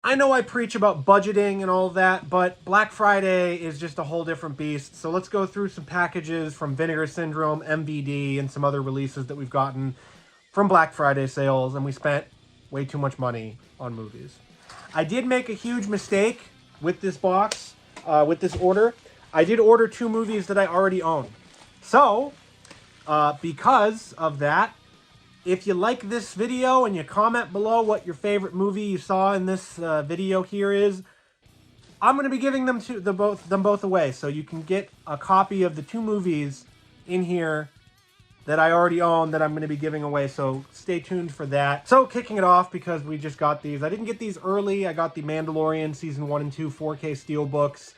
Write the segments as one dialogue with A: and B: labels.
A: I know I preach about budgeting and all of that, but Black Friday is just a whole different beast. So let's go through some packages from Vinegar Syndrome, MVD, and some other releases that we've gotten from Black Friday sales, and we spent way too much money on movies. I did make a huge mistake with this box, with this order. I did order 2 movies that I already own. So, because of that, if you like this video and you comment below what your favorite movie you saw in this video here is, I'm going to be giving them both away. So you can get a copy of the 2 movies in here that I already own that I'm going to be giving away. So stay tuned for that. So kicking it off, because we just got these. I didn't get these early. I got the Mandalorian Season 1 and 2 4K steelbooks.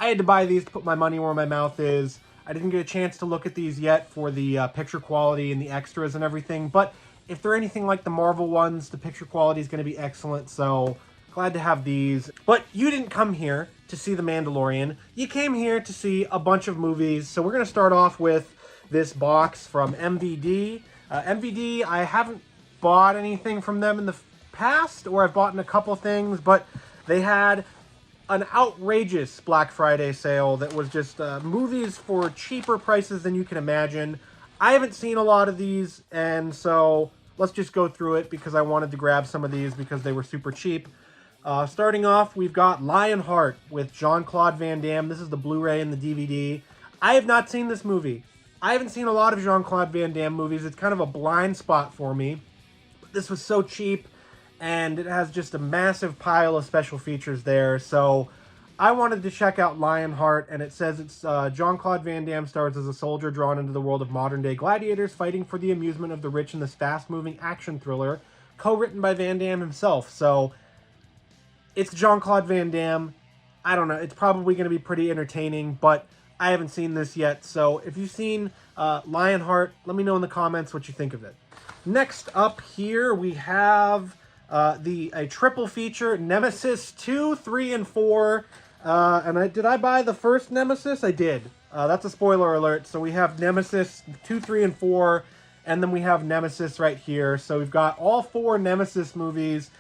A: I had to buy these to put my money where my mouth is. I didn't get a chance to look at these yet for the picture quality and the extras and everything, but if they're anything like the Marvel ones, the picture quality is going to be excellent, so glad to have these. But you didn't come here to see The Mandalorian. You came here to see a bunch of movies, so we're going to start off with this box from MVD. MVD, I haven't bought anything from them in the past, or I've bought a couple things, but they had an outrageous Black Friday sale that was just movies for cheaper prices than you can imagine. I haven't seen a lot of these, and so let's just go through it because I wanted to grab some of these because they were super cheap. Starting off, we've got Lionheart with Jean-Claude Van Damme. This is the Blu-ray and the DVD. I have not seen this movie. I haven't seen a lot of Jean-Claude Van Damme movies. It's kind of a blind spot for me. But this was so cheap, and it has just a massive pile of special features there. So I wanted to check out Lionheart, and it says it's Jean-Claude Van Damme stars as a soldier drawn into the world of modern-day gladiators fighting for the amusement of the rich in this fast-moving action thriller, co-written by Van Damme himself. So it's Jean-Claude Van Damme. I don't know. It's probably going to be pretty entertaining, but I haven't seen this yet. So if you've seen Lionheart, let me know in the comments what you think of it. Next up here, we have a triple feature, Nemesis 2, 3, and 4. Did I buy the first Nemesis? I did. That's a spoiler alert. So we have Nemesis 2, 3, and 4, and then we have Nemesis right here. So we've got all 4 Nemesis movies,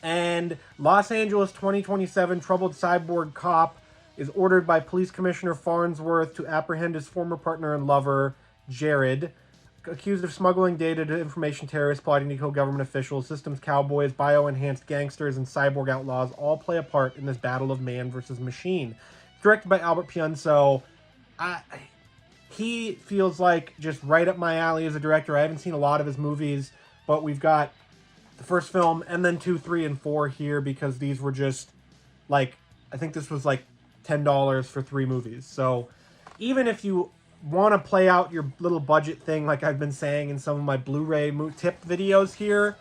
A: and Los Angeles 2027 troubled cyborg cop is ordered by Police Commissioner Farnsworth to apprehend his former partner and lover, Jared, accused of smuggling data to information terrorists plotting to kill government officials. Systems cowboys, bio-enhanced gangsters, and cyborg outlaws all play a part in this battle of man versus machine. Directed by Albert Piunso. He feels like just right up my alley as a director. I haven't seen a lot of his movies, but we've got the first film and then 2, 3, and 4 here because these were just like, I think this was like $10 for 3 movies. So even if you want to play out your little budget thing like I've been saying in some of my Blu-ray tip videos here,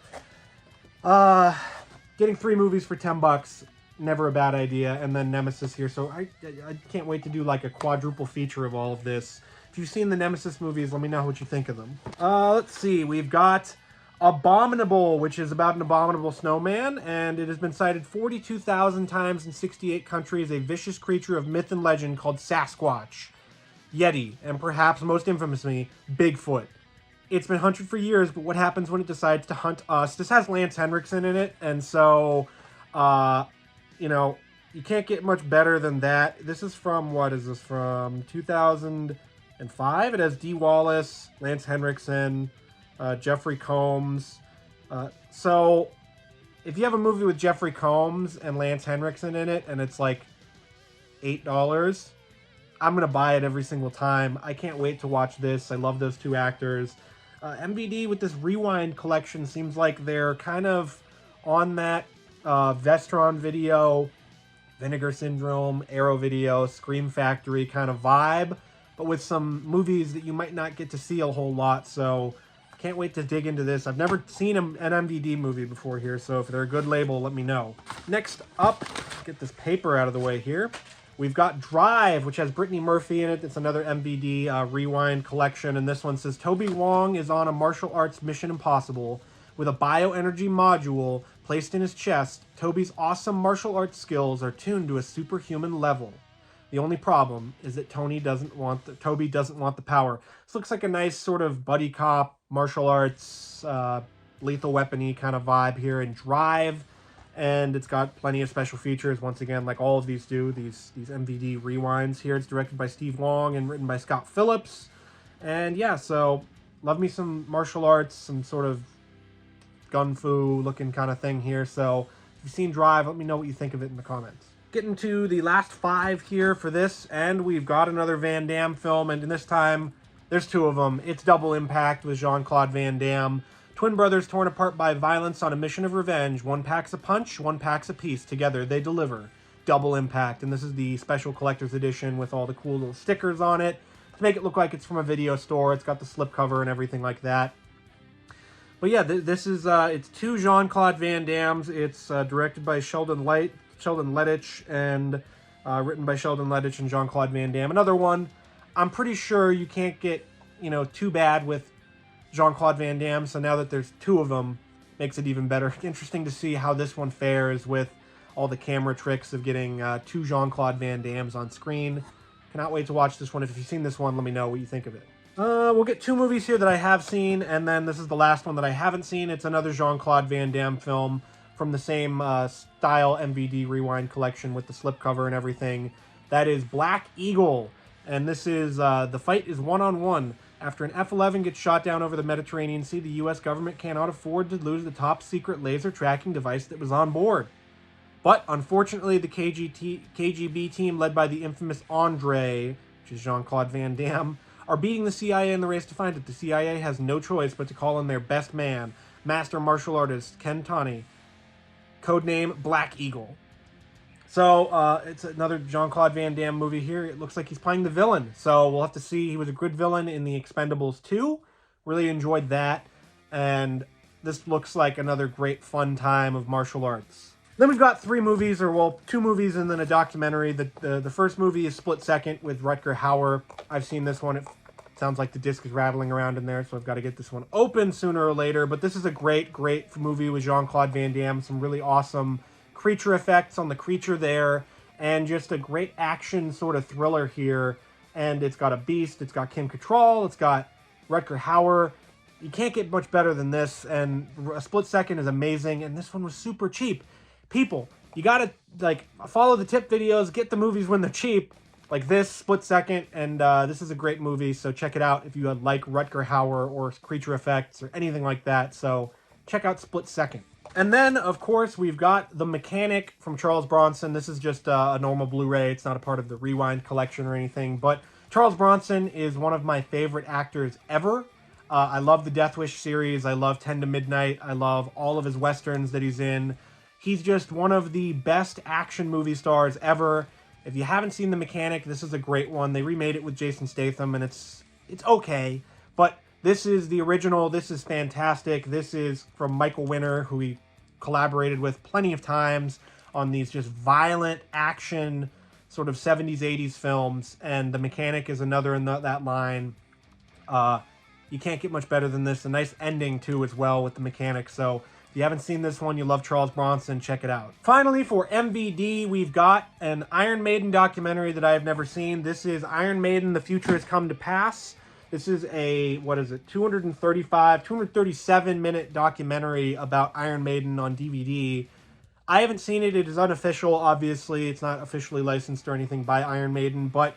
A: getting 3 movies for $10, never a bad idea. And then Nemesis here, so I can't wait to do like a quadruple feature of all of this. If you've seen the Nemesis movies, let me know what you think of them. Let's see, we've got Abominable, which is about an abominable snowman, and it has been cited 42,000 times in 68 countries, a vicious creature of myth and legend called Sasquatch, Yeti, and perhaps most infamously, Bigfoot. It's been hunted for years, but what happens when it decides to hunt us? This has Lance Henriksen in it, and so, you know, you can't get much better than that. This is from, what is this, from 2005? It has Dee Wallace, Lance Henriksen, Jeffrey Combs. So if you have a movie with Jeffrey Combs and Lance Henriksen in it and it's like $8, I'm gonna buy it every single time. I can't wait to watch this. I love those 2 actors. MVD with this Rewind collection seems like they're kind of on that Vestron Video, Vinegar Syndrome, Arrow Video, Scream Factory kind of vibe, but with some movies that you might not get to see a whole lot. So can't wait to dig into this. I've never seen an MVD movie before here, so if they're a good label, let me know. Next up, get this paper out of the way here. We've got Drive, which has Brittany Murphy in it. It's another MVD Rewind collection, and this one says, Toby Wong is on a martial arts mission impossible. With a bioenergy module placed in his chest, Toby's awesome martial arts skills are tuned to a superhuman level. The only problem is that Toby doesn't want the power. This looks like a nice sort of buddy cop, martial arts, lethal weapon-y kind of vibe here in Drive. And it's got plenty of special features, once again, like all of these do, these MVD rewinds here. It's directed by Steve Wong and written by Scott Phillips. And yeah, so love me some martial arts, some sort of gun fu looking kind of thing here. So if you've seen Drive, let me know what you think of it in the comments. Getting to the last 5 here for this, and we've got another Van Damme film, and this time there's 2 of them. It's Double Impact with Jean-Claude Van Damme. Twin brothers torn apart by violence on a mission of revenge. One packs a punch, one packs a piece. Together they deliver. Double Impact. And this is the special collector's edition with all the cool little stickers on it to make it look like it's from a video store. It's got the slipcover and everything like that. But yeah, this is, it's 2 Jean-Claude Van Dammes. It's directed by Sheldon Lettich, and written by Sheldon Lettich and Jean-Claude Van Damme. Another one, I'm pretty sure you can't get, too bad with Jean-Claude Van Damme, so now that there's 2 of them, makes it even better. Interesting to see how this one fares with all the camera tricks of getting 2 Jean-Claude Van Dammes on screen. Cannot wait to watch this one. If you've seen this one, let me know what you think of it. We'll get 2 movies here that I have seen, and then this is the last one that I haven't seen. It's another Jean-Claude Van Damme film from the same style MVD Rewind collection with the slipcover and everything. That is Black Eagle, and this is, the fight is one-on-one. After an F-11 gets shot down over the Mediterranean Sea, the U.S. government cannot afford to lose the top-secret laser tracking device that was on board. But, unfortunately, the KGB team, led by the infamous Andre, which is Jean-Claude Van Damme, are beating the CIA in the race to find it. The CIA has no choice but to call in their best man, master martial artist Ken Taney, codename Black Eagle. So, it's another Jean-Claude Van Damme movie here. It looks like he's playing the villain. So, we'll have to see. He was a good villain in The Expendables 2. Really enjoyed that. And this looks like another great fun time of martial arts. Then we've got 3 movies, or well, 2 movies and then a documentary. The first movie is Split Second with Rutger Hauer. I've seen this one. It sounds like the disc is rattling around in there, so I've got to get this one open sooner or later. But this is a great, great movie with Jean-Claude Van Damme. Some really awesome creature effects on the creature there, and just a great action sort of thriller here. And it's got a beast, it's got Kim Cattrall, it's got Rutger Hauer. You can't get much better than this, and A Split Second is amazing, and this one was super cheap. People, you gotta, follow the tip videos, get the movies when they're cheap, like this, Split Second, and this is a great movie, so check it out if you like Rutger Hauer or creature effects or anything like that. So check out Split Second. And then, of course, we've got The Mechanic from Charles Bronson. This is just a normal Blu-ray. It's not a part of the Rewind collection or anything. But Charles Bronson is one of my favorite actors ever. I love the Death Wish series. I love 10 to Midnight. I love all of his westerns that he's in. He's just one of the best action movie stars ever. If you haven't seen The Mechanic, this is a great one. They remade it with Jason Statham, and it's okay. But this is the original. This is fantastic. This is from Michael Winner, who he collaborated with plenty of times on these just violent action sort of 70s, 80s films. And The Mechanic is another in that line. You can't get much better than this. A nice ending, too, as well with The Mechanic. So if you haven't seen this one, you love Charles Bronson, check it out. Finally, for MVD, we've got an Iron Maiden documentary that I have never seen. This is Iron Maiden, The Future Has Come to Pass. This is a, 237-minute documentary about Iron Maiden on DVD. I haven't seen it. It is unofficial, obviously. It's not officially licensed or anything by Iron Maiden, but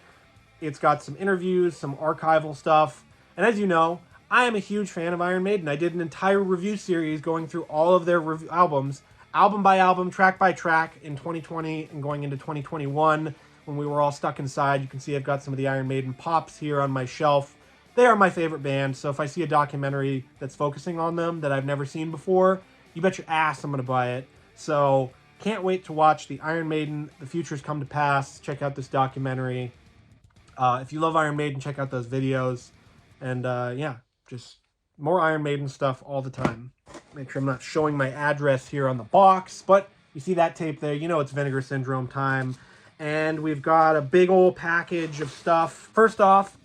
A: it's got some interviews, some archival stuff. And as you know, I am a huge fan of Iron Maiden. I did an entire review series going through all of their albums, album by album, track by track, in 2020 and going into 2021 when we were all stuck inside. You can see I've got some of the Iron Maiden pops here on my shelf. They are my favorite band, so if I see a documentary that's focusing on them that I've never seen before, you bet your ass I'm going to buy it. So, can't wait to watch the Iron Maiden, The Future's Come to Pass. Check out this documentary. If you love Iron Maiden, check out those videos. And, yeah, just more Iron Maiden stuff all the time. Make sure I'm not showing my address here on the box, but you see that tape there, you know it's Vinegar Syndrome time. And we've got a big old package of stuff. First off,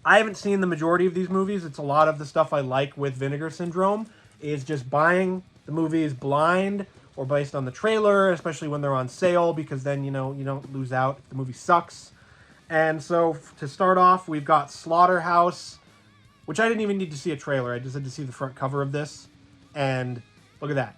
A: I haven't seen the majority of these movies. It's a lot of the stuff I like with Vinegar Syndrome is just buying the movies blind or based on the trailer, especially when they're on sale, because then, you know, you don't lose out if the movie sucks. And so to start off, we've got Slaughterhouse, which I didn't even need to see a trailer. I just had to see the front cover of this. And look at that.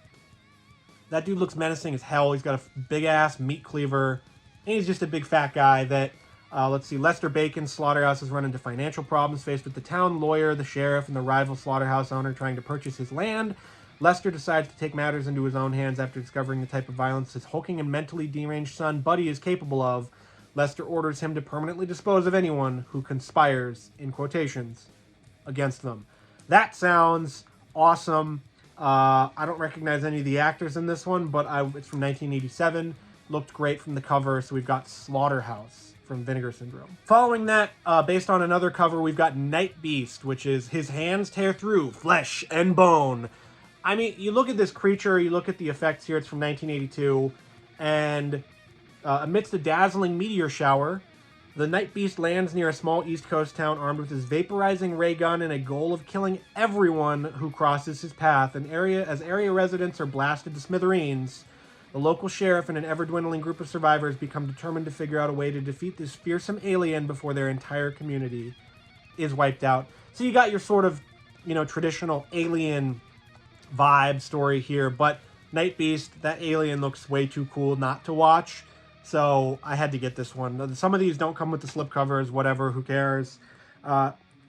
A: That dude looks menacing as hell. He's got a big-ass meat cleaver, and he's just a big fat guy that, let's see, Lester Bacon's slaughterhouse has run into financial problems faced with the town lawyer, the sheriff, and the rival slaughterhouse owner trying to purchase his land. Lester decides to take matters into his own hands after discovering the type of violence his hulking and mentally deranged son, Buddy, is capable of. Lester orders him to permanently dispose of anyone who conspires, in quotations, against them. That sounds awesome. I don't recognize any of the actors in this one, but it's from 1987. Looked great from the cover, so we've got Slaughterhouse from Vinegar Syndrome. Following that, based on another cover, we've got Night Beast, which is his hands tear through flesh and bone. I mean, you look at this creature, you look at the effects here, it's from 1982, and amidst a dazzling meteor shower, the Night Beast lands near a small East Coast town armed with his vaporizing ray gun and a goal of killing everyone who crosses his path. As area residents are blasted to smithereens, the local sheriff and an ever-dwindling group of survivors become determined to figure out a way to defeat this fearsome alien before their entire community is wiped out. So you got your sort of, traditional alien vibe story here, but Night Beast, that alien looks way too cool not to watch, so I had to get this one. Some of these don't come with the slipcovers, whatever, who cares.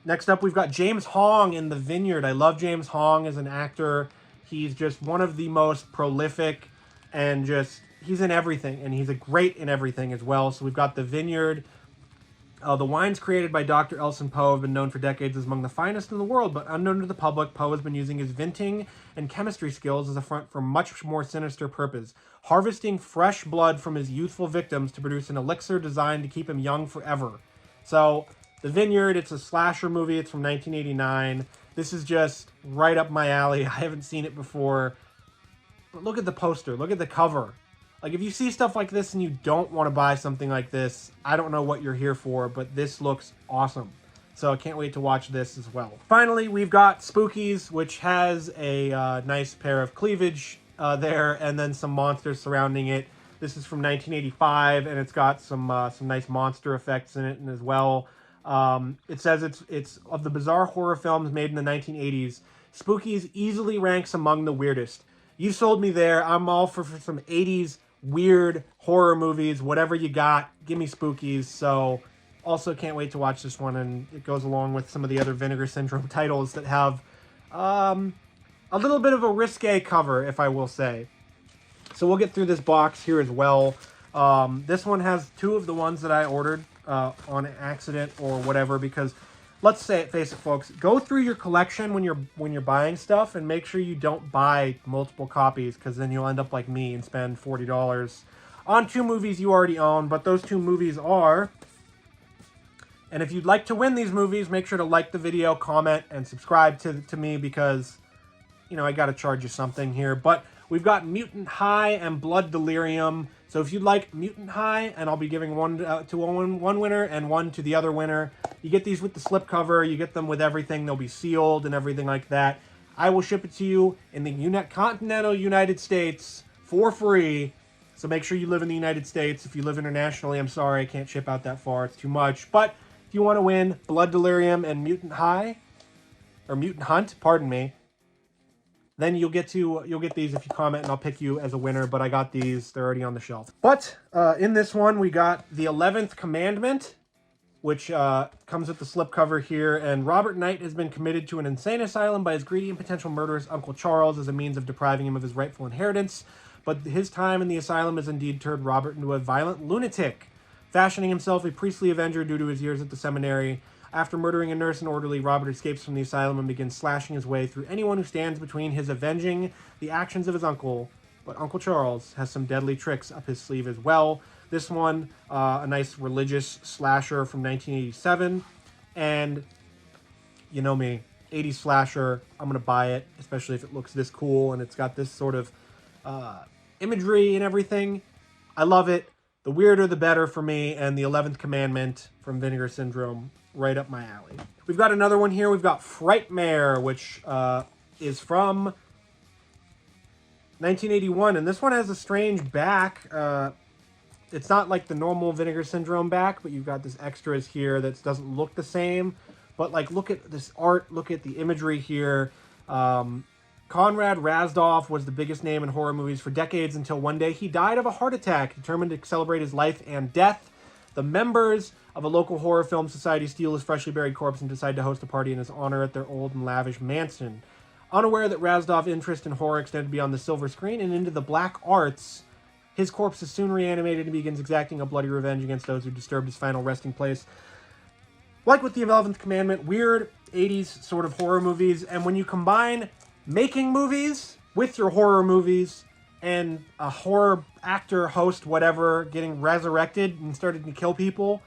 A: Next up, we've got James Hong in The Vineyard. I love James Hong as an actor. He's just one of the most prolific, and he's in everything, and he's a great in everything as well. So we've got The Vineyard. The wines created by Dr. Elson Poe have been known for decades as among the finest in the world, but unknown to the public, Poe has been using his vinting and chemistry skills as a front for much more sinister purpose, harvesting fresh blood from his youthful victims to produce an elixir designed to keep him young forever. So, The Vineyard, it's a slasher movie, it's from 1989. This is just right up my alley. I haven't seen it before. But look at the poster, look at the cover. Like, if you see stuff like this and you don't want to buy something like this, I don't know what you're here for, but this looks awesome. So I can't wait to watch this as well. Finally, we've got Spookies, which has a nice pair of cleavage there, and then some monsters surrounding it. This is from 1985, and it's got some nice monster effects in it as well. It says it's of the bizarre horror films made in the 1980s. Spookies easily ranks among the weirdest. You sold me there. I'm all for some 80s weird horror movies, whatever you got, give me Spookies. So also can't wait to watch this one, and it goes along with some of the other Vinegar Syndrome titles that have a little bit of a risque cover, if I will say. So we'll get through this box here as well. This one has two of the ones that I ordered on accident or whatever, because let's face it, folks, go through your collection when you're buying stuff and make sure you don't buy multiple copies, because then you'll end up like me and spend $40 on two movies you already own. But those two movies are, and if you'd like to win these movies, make sure to like the video, comment, and subscribe to me, because, I got to charge you something here. But we've got Mutant High and Blood Delirium. So if you'd like Mutant High, and I'll be giving one to one winner and one to the other winner. You get these with the slipcover. You get them with everything. They'll be sealed and everything like that. I will ship it to you in the continental United States for free. So make sure you live in the United States. If you live internationally, I'm sorry, I can't ship out that far. It's too much. But if you want to win Blood Delirium and Mutant High, or Mutant Hunt, pardon me, then you'll get these if you comment, and I'll pick you as a winner. But I got these; they're already on the shelf. But in this one, we got the 11th Commandment, which comes with the slipcover here. And Robert Knight has been committed to an insane asylum by his greedy and potential murderous Uncle Charles as a means of depriving him of his rightful inheritance. But his time in the asylum has indeed turned Robert into a violent lunatic, fashioning himself a priestly avenger due to his years at the seminary. After murdering a nurse and orderly, Robert escapes from the asylum and begins slashing his way through anyone who stands between his avenging the actions of his uncle. But Uncle Charles has some deadly tricks up his sleeve as well. This one, a nice religious slasher from 1987. And you know me, 80s slasher, I'm going to buy it, especially if it looks this cool and it's got this sort of imagery and everything. I love it. The weirder, the better for me. And the 11th Commandment from Vinegar Syndrome, right up my alley. We've got another one here. We've got Frightmare, which is from 1981. And this one has a strange back. It's not like the normal Vinegar Syndrome back, but you've got this extras here that doesn't look the same. But, like, look at this art. Look at the imagery here. Konrad Razdorf was the biggest name in horror movies for decades until one day he died of a heart attack. Determined to celebrate his life and death, the members of a local horror film society steal his freshly buried corpse and decide to host a party in his honor at their old and lavish mansion. Unaware that Razdorf's interest in horror extended beyond the silver screen and into the black arts, his corpse is soon reanimated and begins exacting a bloody revenge against those who disturbed his final resting place. Like with the 11th Commandment, weird 80s sort of horror movies, and when you combine making movies with your horror movies and a horror actor, host, whatever, getting resurrected and starting to kill people,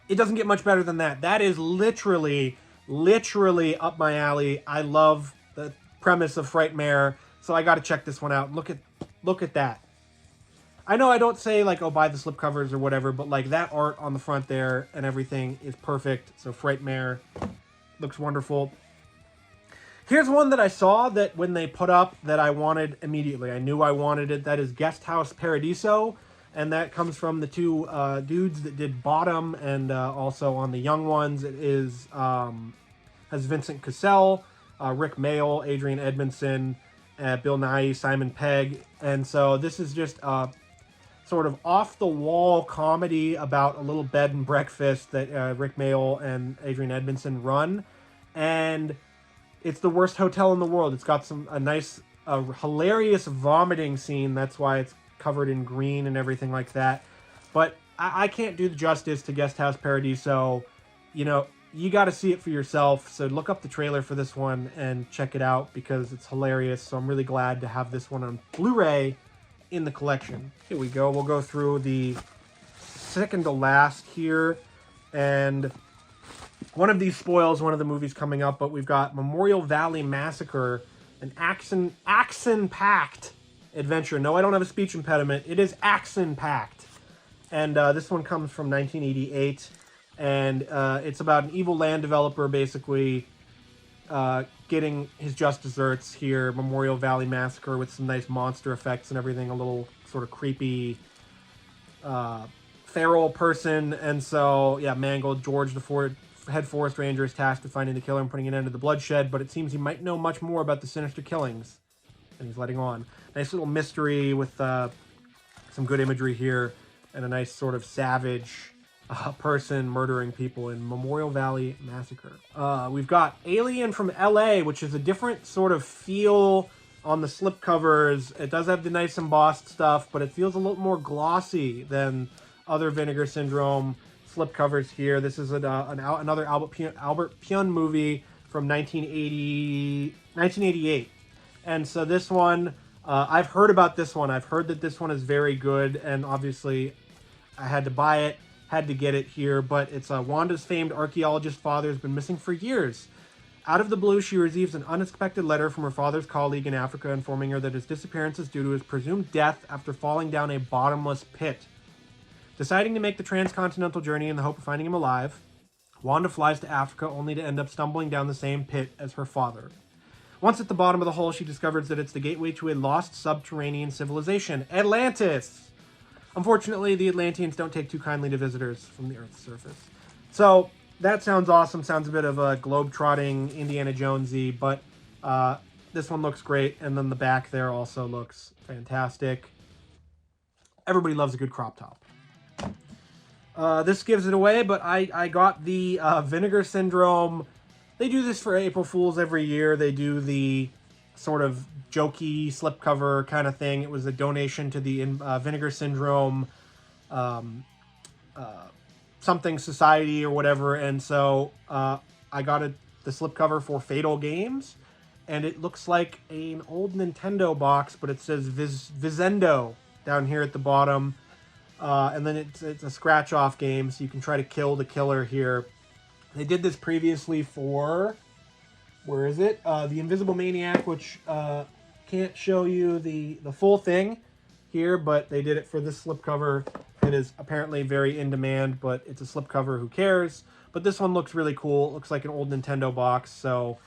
A: it doesn't get much better than that. That is literally up my alley. I love the premise of Frightmare, so I got to check this one out. Look at that. I know I don't say, like, oh, buy the slipcovers or whatever, but, like, that art on the front there and everything is perfect. So Frightmare looks wonderful. Here's one that I saw that when they put up that I wanted immediately. I knew I wanted it. That is Guest House Paradiso, and that comes from the two dudes that did Bottom, and also on the Young Ones it is has Vincent Cassell, Rick Mayall, Adrian Edmondson, Bill Nighy, Simon Pegg, and so this is just sort of off-the-wall comedy about a little bed and breakfast that Rick Mayall and Adrian Edmondson run, and it's the worst hotel in the world. It's got a nice, hilarious vomiting scene. That's why it's covered in green and everything like that. But I can't do the justice to Guest House Paradiso. You know, you got to see it for yourself. So look up the trailer for this one and check it out because it's hilarious. So I'm really glad to have this one on Blu-ray in the collection. Here we go. We'll go through the second to last here. And one of these spoils one of the movies coming up, but we've got Memorial Valley Massacre, an action-packed adventure. No, I don't have a speech impediment. It is action-packed. And this one comes from 1988. And it's about an evil land developer basically getting his just desserts here. Memorial Valley Massacre with some nice monster effects and everything. A little sort of creepy feral person. And so, yeah, Mangled, George, the head forest ranger, is tasked with finding the killer and putting an end to the bloodshed, but it seems he might know much more about the sinister killings than he's letting on. Nice little mystery with some good imagery here and a nice sort of savage person murdering people in Memorial Valley Massacre. We've got Alien from LA, which is a different sort of feel on the slipcovers. It does have the nice embossed stuff, but it feels a little more glossy than other Vinegar Syndrome slipcovers here. This is another Albert Pyun movie from 1988. And so this one, I've heard about this one. I've heard that this one is very good, and obviously I had to buy it, had to get it here, but it's Wanda's famed archaeologist father has been missing for years. Out of the blue, she receives an unexpected letter from her father's colleague in Africa informing her that his disappearance is due to his presumed death after falling down a bottomless pit. Deciding to make the transcontinental journey in the hope of finding him alive, Wanda flies to Africa only to end up stumbling down the same pit as her father. Once at the bottom of the hole, she discovers that it's the gateway to a lost subterranean civilization, Atlantis. Unfortunately, the Atlanteans don't take too kindly to visitors from the Earth's surface. So, that sounds awesome. Sounds a bit of a globe-trotting Indiana Jonesy, but this one looks great, and then the back there also looks fantastic. Everybody loves a good crop top. This gives it away, but I got the Vinegar Syndrome. They do this for April Fools every year. They do the sort of jokey slipcover kind of thing. It was a donation to the Vinegar Syndrome something society or whatever, and so I got the slipcover for Fatal Games, and it looks like an old Nintendo box, but it says Vizendo down here at the bottom. And then it's a scratch-off game, so you can try to kill the killer here. They did this previously for, where is it? The Invisible Maniac, which can't show you the full thing here, but they did it for this slipcover. It is apparently very in demand, but it's a slipcover, who cares? But this one looks really cool. It looks like an old Nintendo box, so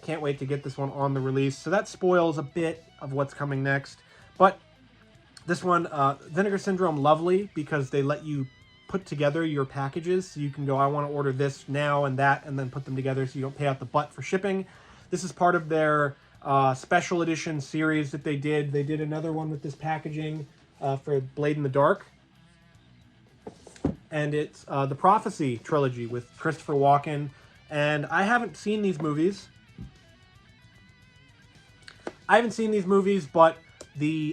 A: can't wait to get this one on the release. So that spoils a bit of what's coming next. But this one, Vinegar Syndrome, lovely, because they let you put together your packages. So you can go, I want to order this now and that, and then put them together so you don't pay out the butt for shipping. This is part of their special edition series that they did. They did another one with this packaging for Blade in the Dark. And it's the Prophecy trilogy with Christopher Walken. And I haven't seen these movies. But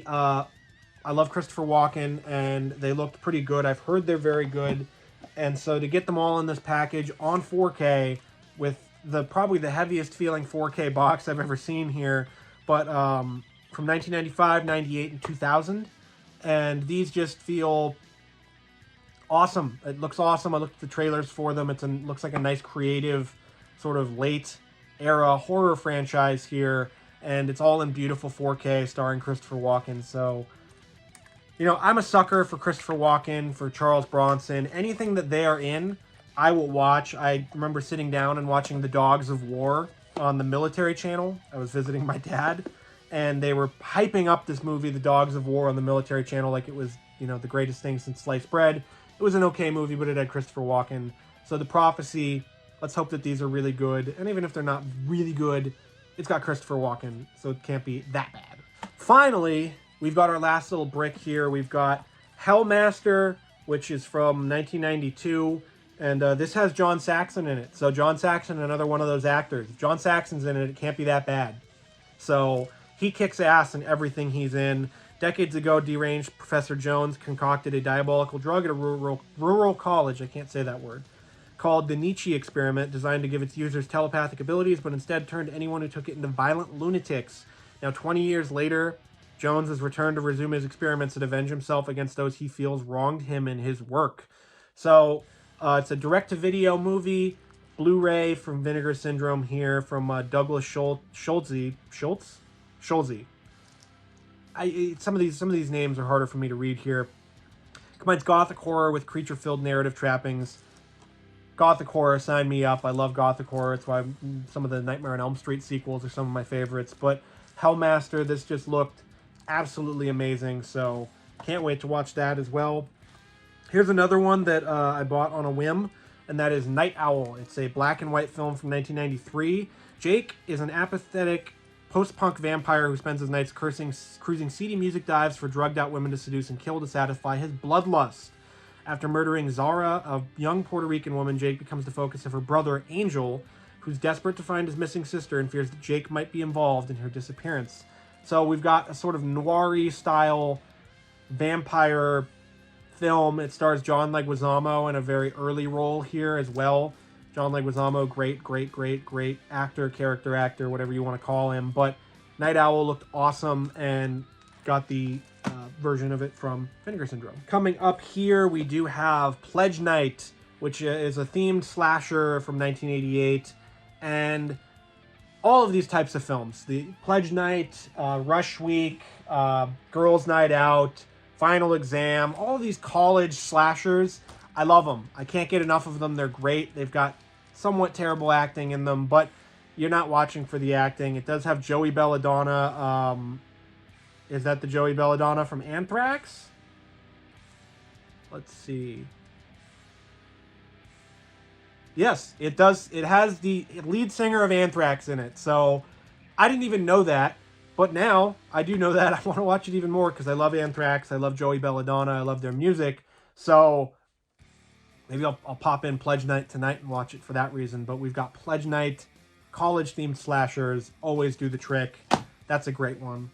A: I love Christopher Walken, and they looked pretty good. I've heard they're very good. And so to get them all in this package on 4K with probably the heaviest feeling 4K box I've ever seen here, but from 1995, 98, and 2000. And these just feel awesome. It looks awesome. I looked at the trailers for them. It looks like a nice creative sort of late era horror franchise here. And it's all in beautiful 4K starring Christopher Walken. So, you know, I'm a sucker for Christopher Walken, for Charles Bronson. Anything that they are in, I will watch. I remember sitting down and watching The Dogs of War on the Military Channel. I was visiting my dad, and they were hyping up this movie, The Dogs of War, on the Military Channel like it was, you know, the greatest thing since sliced bread. It was an okay movie, but it had Christopher Walken. So The Prophecy, let's hope that these are really good. And even if they're not really good, it's got Christopher Walken, so it can't be that bad. Finally, we've got our last little brick here. We've got Hellmaster, which is from 1992. And this has John Saxon in it. So John Saxon, another one of those actors. If John Saxon's in it, it can't be that bad. So he kicks ass in everything he's in. Decades ago, deranged Professor Jones concocted a diabolical drug at a rural college, I can't say that word, called the Nietzsche experiment, designed to give its users telepathic abilities, but instead turned anyone who took it into violent lunatics. Now, 20 years later, Jones has returned to resume his experiments and avenge himself against those he feels wronged him in his work. So, it's a direct-to-video movie, Blu-ray from Vinegar Syndrome here, from Douglas Schulze. Some of these names are harder for me to read here. Combines gothic horror with creature-filled narrative trappings. Gothic horror, sign me up. I love gothic horror. It's why some of the Nightmare on Elm Street sequels are some of my favorites. But Hellmaster, this just looked absolutely amazing. So can't wait to watch that as well. Here's another one that I bought on a whim, and that is Night Owl. It's a black and white film from 1993. Jake is an apathetic post-punk vampire who spends his nights cruising seedy music dives for drugged-out women to seduce and kill to satisfy his bloodlust. After murdering Zara, a young Puerto Rican woman, Jake becomes the focus of her brother, Angel, who's desperate to find his missing sister and fears that Jake might be involved in her disappearance. So we've got a sort of noir-y style vampire film. It stars John Leguizamo in a very early role here as well. John Leguizamo, great actor, character actor, whatever you want to call him. But Night Owl looked awesome and got the version of it from Vinegar Syndrome. Coming up here, we do have Pledge Night, which is a themed slasher from 1988. And all of these types of films, the Pledge Night, Rush Week, Girls Night Out, Final Exam, all of these college slashers, I love them. I can't get enough of them. They're great. They've got somewhat terrible acting in them, but you're not watching for the acting. It does have Joey Belladonna. Is that the Joey Belladonna from Anthrax? Let's see. Yes, it does. It has the lead singer of Anthrax in it. So I didn't even know that, but now I do know that. I want to watch it even more because I love Anthrax. I love Joey Belladonna. I love their music. So maybe I'll pop in Pledge Night tonight and watch it for that reason. But we've got Pledge Night, college-themed slashers, always do the trick. That's a great one.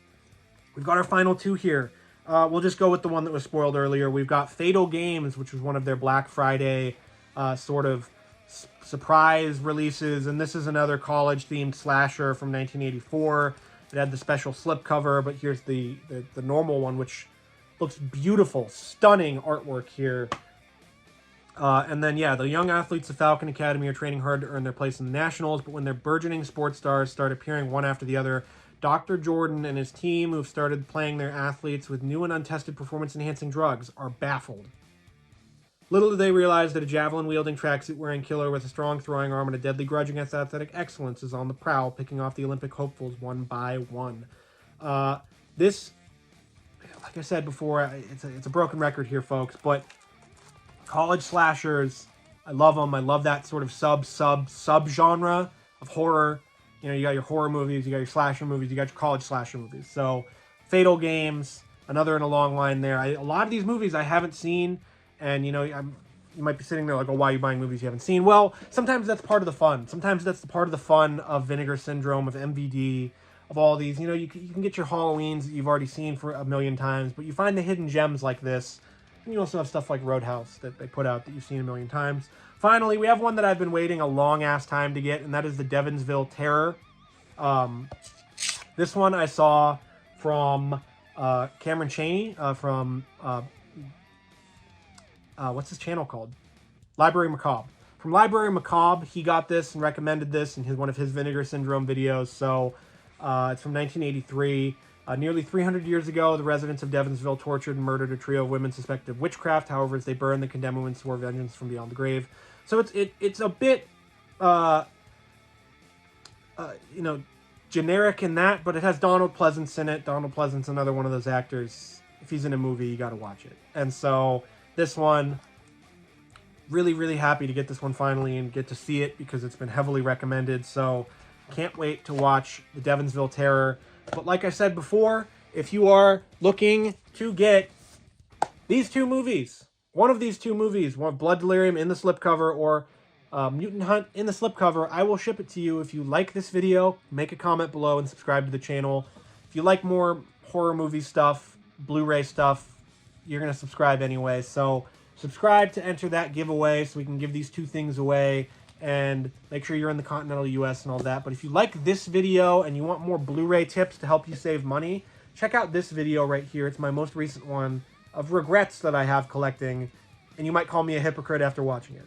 A: We've got our final two here. We'll just go with the one that was spoiled earlier. We've got Fatal Games, which was one of their Black Friday sort of surprise releases. And this is another college-themed slasher from 1984. It had the special slipcover, but here's the normal one, which looks beautiful. Stunning artwork here. And then, yeah, the young athletes of Falcon Academy are training hard to earn their place in the Nationals, but when their burgeoning sports stars start appearing one after the other, Dr. Jordan and his team, who've started playing their athletes with new and untested performance-enhancing drugs, are baffled. Little do they realize that a javelin-wielding, tracksuit-wearing killer with a strong throwing arm and a deadly grudge against athletic excellence is on the prowl, picking off the Olympic hopefuls one by one. This, like I said before, it's a broken record here, folks, but college slashers, I love them. I love that sort of sub-genre of horror. You know, you got your horror movies, you got your slasher movies, you got your college slasher movies. So, Fatal Games, another in a long line there. A lot of these movies I haven't seen, and, you know, you might be sitting there like, oh, why are you buying movies you haven't seen? Well, sometimes that's part of the fun. Sometimes that's the part of the fun of Vinegar Syndrome, of MVD, of all these. You know, you can get your Halloweens that you've already seen for a million times, but you find the hidden gems like this. And you also have stuff like Roadhouse that they put out that you've seen a million times. Finally, we have one that I've been waiting a long-ass time to get, and that is the Devonsville Terror. This one I saw from Cameron Chaney from... what's his channel called? Library Macabre. From Library Macabre, he got this and recommended this in one of his Vinegar Syndrome videos. So it's from 1983. Nearly 300 years ago, the residents of Devonsville tortured and murdered a trio of women suspected of witchcraft. However, as they burned, the condemned women swore vengeance from beyond the grave. So it's a bit, you know, generic in that, but it has Donald Pleasance in it. Donald Pleasance, another one of those actors. If he's in a movie, you got to watch it. And so this one, really, really happy to get this one finally and get to see it because it's been heavily recommended. So can't wait to watch the Devonsville Terror. But like I said before, if you are looking to get these two movies, one of these two movies, one Blood Delirium in the slipcover or Mutant Hunt in the slipcover, I will ship it to you. If you like this video, make a comment below and subscribe to the channel. If you like more horror movie stuff, Blu-ray stuff, you're going to subscribe anyway. So subscribe to enter that giveaway so we can give these two things away. And make sure you're in the continental US and all that. But if you like this video and you want more Blu-ray tips to help you save money, check out this video right here. It's my most recent one of regrets that I have collecting. And you might call me a hypocrite after watching it.